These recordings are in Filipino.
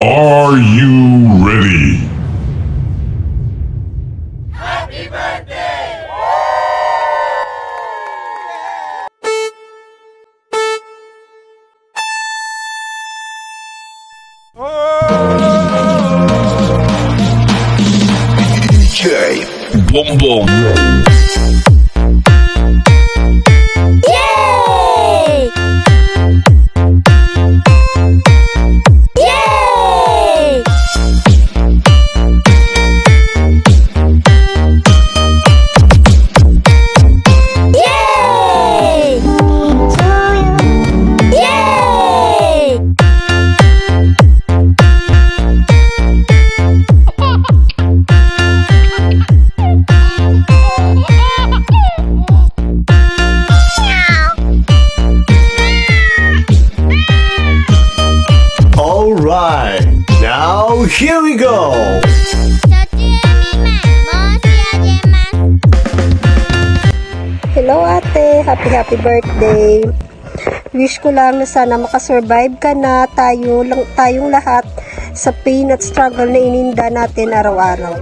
Are you ready? Happy birthday! DJ Boom Boom. Now here we go! Hello ate, happy birthday. Wish ko lang na sana makasurvive ka na tayong lahat sa pain at struggle na ininda natin araw-araw.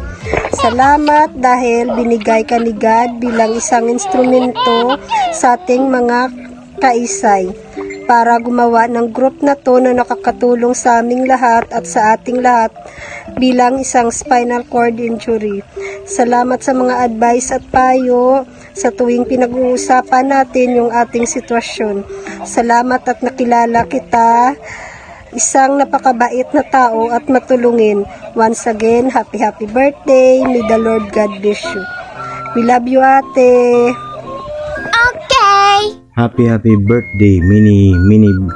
Salamat dahil binigay ka ni God bilang isang instrumento sa ating mga kaisay para gumawa ng group na to na nakakatulong sa aming lahat at sa ating lahat bilang isang spinal cord injury. Salamat sa mga advice at payo sa tuwing pinag-uusapan natin yung ating sitwasyon. Salamat at nakilala kita, isang napakabait na tao at matulungin. Once again, happy birthday. May the Lord God bless you. We love you ate. Happy birthday, many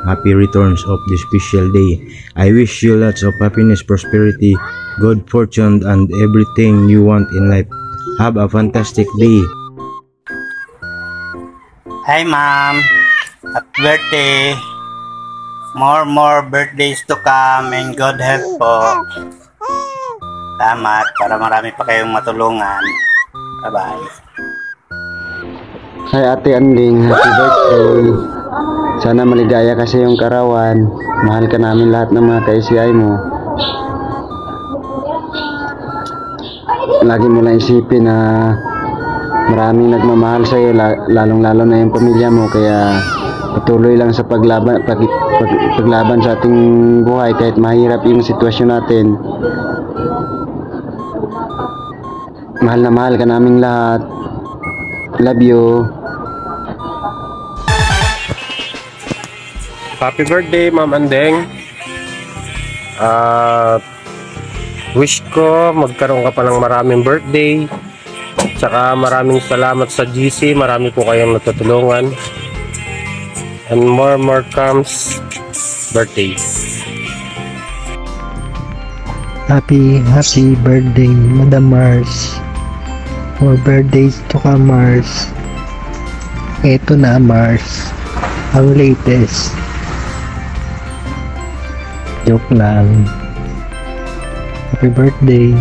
happy returns of this special day. I wish you lots of happiness, prosperity, good fortune, and everything you want in life. Have a fantastic day. Hi ma'am, happy birthday. More birthdays to come and God help po. Salamat para marami pa kayong matulungan. Bye-bye. Hi Ate Anding, happy birthday. Sana maligaya kasi yung karawan. Mahal ka namin lahat ng mga ka-ICI mo. Lagi mo lang isipin na maraming nagmamahal sa iyo, lalong-lalo na yung pamilya mo, kaya patuloy lang sa paglaban sa ating buhay kahit mahirap yung sitwasyon natin. Mahal na mahal ka naming lahat. Love you. Happy birthday, Ma'am Andeng. Wish ko magkaroon ka pa ng maraming birthday. Tsaka maraming salamat sa GC. Marami po kayong natutulungan. And more comes birthday. Happy birthday, Madam Mars. More birthdays to come, Mars. Ito na, Mars. Ang latest. Joke lang. Happy birthday.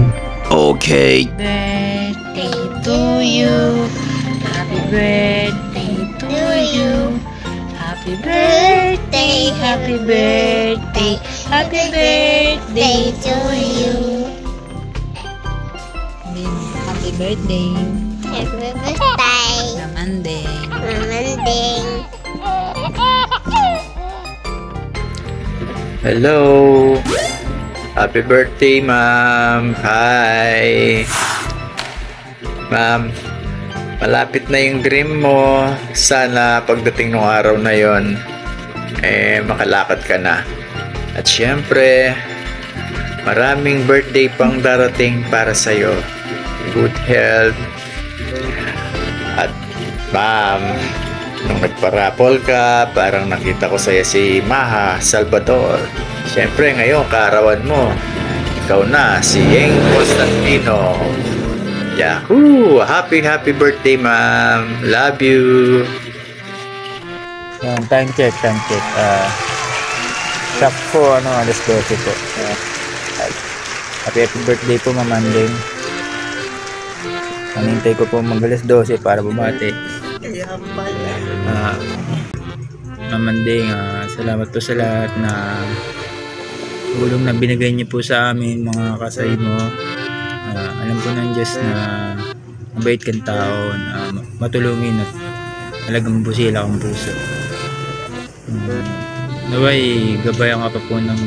Okay. Birthday to you. Happy birthday to you. Happy birthday, happy birthday, happy birthday to you. Happy birthday. Happy birthday. Namandeng. Namandeng. Hello. Happy birthday, ma'am. Hi. Ma'am, malapit na yung dream mo. Sana pagdating ng araw na yon, makalakad ka na. At syempre, maraming birthday pang darating para sa'yo. Good health. At ma'am, nung nagparapol ka, parang nakita ko sa'yo si Maha Salvador. Siyempre ngayon, kaarawan mo. Ikaw na, si Yeng Constantino. Yahoo! Happy birthday, ma'am. Love you. Time check. Shop po, alas 12 po. Happy birthday po, Ma'am Andeng. Anintay ko po mag-alas 12 para bumati. Ma'am Andeng, salamat po sa lahat na tulong na binigay niyo po sa amin mga kasay mo. Alam ko ng Diyos na mabait kang tao, na matulungin at talagang busila kang puso. Naway gabayan ka pa po ng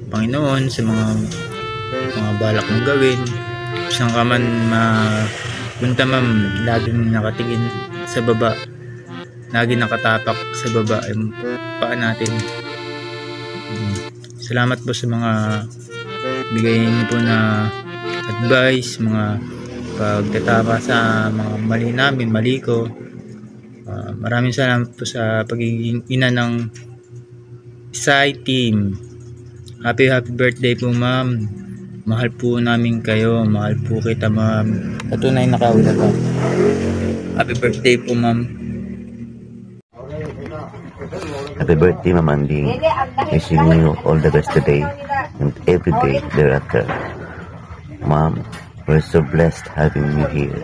Panginoon sa mga balak mong gawin. Saan ka man punta ma'am, laging nakatingin sa baba, lagi nakatapak sa baba yung paa natin. Salamat po sa mga bigay niyo po na advice, mga pagtatama sa mga mali namin, mali ko. Maraming salamat po sa pagiging ina ng Isay team. Happy birthday po ma'am. Mahal po namin kayo. Mahal po kita ma'am. Patunay na kaula ka. Happy birthday po ma'am. Happy birthday, Ma'am Andy. Wishing you all the best today and every day thereafter. Mom, we're so blessed having you here,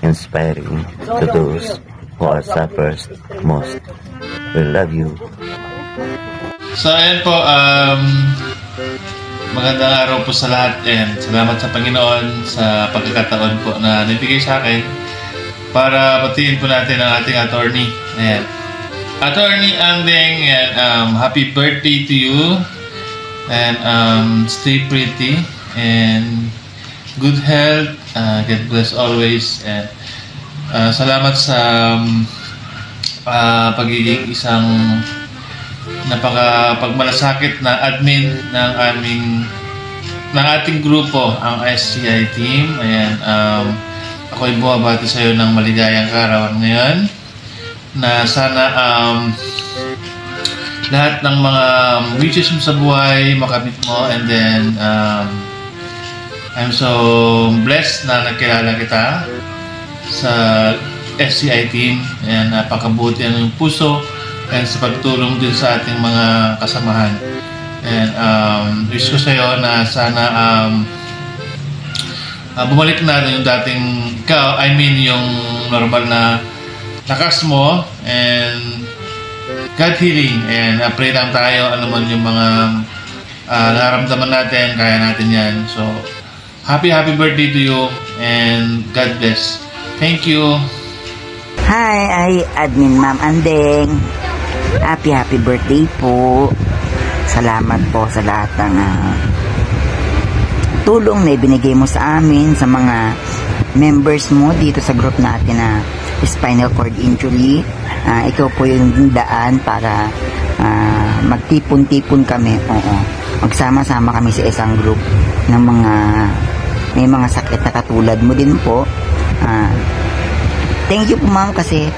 inspiring to those who are suffers most. We love you. So, ayan po, magandang araw po sa lahat and salamat sa Panginoon sa pagkakataon po na nabigay sa akin para batiin po natin ang ating attorney. Ayan. Attorney Andeng, and happy birthday to you, and stay pretty and good health. God bless always, and salamat sa pagiging isang napaka-pagmalasakit na admin ng ating grupo, ang SCI team. Ayan, ako'y bumabati sa iyo ng maligayang kaarawan ngayon, na sana lahat ng mga wishes mo sa buhay makamit mo, and then I'm so blessed na nakilala kita sa SCI team, and napakabuti ang puso and sa pagtulong din sa ating mga kasamahan, and wish ko sa iyo na sana bumalik na yung dating ikaw, yung normal na lakas mo, and God healing, and pray lang tayo, ano man yung mga nararamdaman natin, kaya natin yan. So happy birthday to you, and God bless. Thank you. Hi, Admin Ma'am Andeng. Happy birthday po. Salamat po sa lahat ng tulong na ibinigay mo sa amin, sa mga members mo dito sa group natin na spinal cord injury. Ikaw po yung daan para magtipon-tipon kami. Oo. Magsama-sama kami sa isang group ng may mga sakit na katulad mo din po. Thank you po ma'am, kasi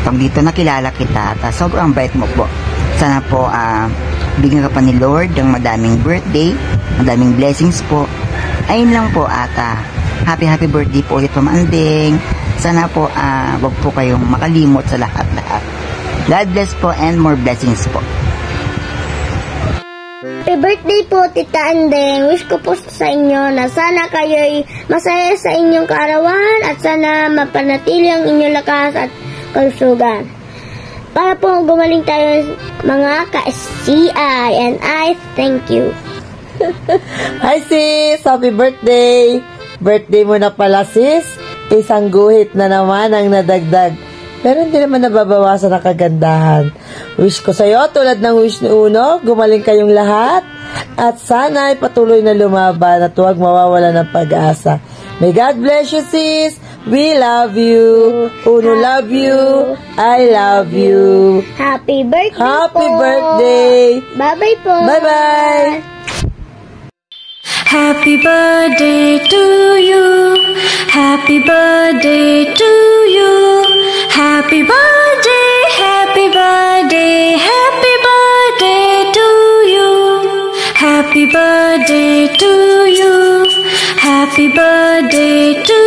pag dito nakilala kita at sobrang bait mo po. Sana po bigyan ka pa ni Lord ng madaming birthday, madaming blessings po. Ayun lang po, at happy birthday po ulit Ma'am Andeng. Sana po wag po kayong makalimot sa lahat-lahat. God bless po, and more blessings po. Happy birthday po, Tita Andeng. Wish ko po sa inyo na sana kayo'y masaya sa inyong kaarawan at sana mapanatili ang inyong lakas at kalusugan. Para po gumaling tayo mga ka-SCI, and I thank you. Hi sis! Happy birthday! Birthday mo na pala sis. Isang guhit na naman ang nadagdag. Pero hindi naman nababawasan ang kagandahan. Wish ko sa'yo, tulad ng wish ni Uno, gumaling kayong lahat. At sana ay patuloy na lumaban at huwag mawawala ng pag-asa. May God bless you sis! We love you. Uno love you. I love you. Happy birthday Happy po. birthday. Bye-bye po. Bye-bye. Happy birthday to you. Happy birthday to you. Happy birthday, happy birthday, happy birthday to you. Happy birthday to you. Happy birthday to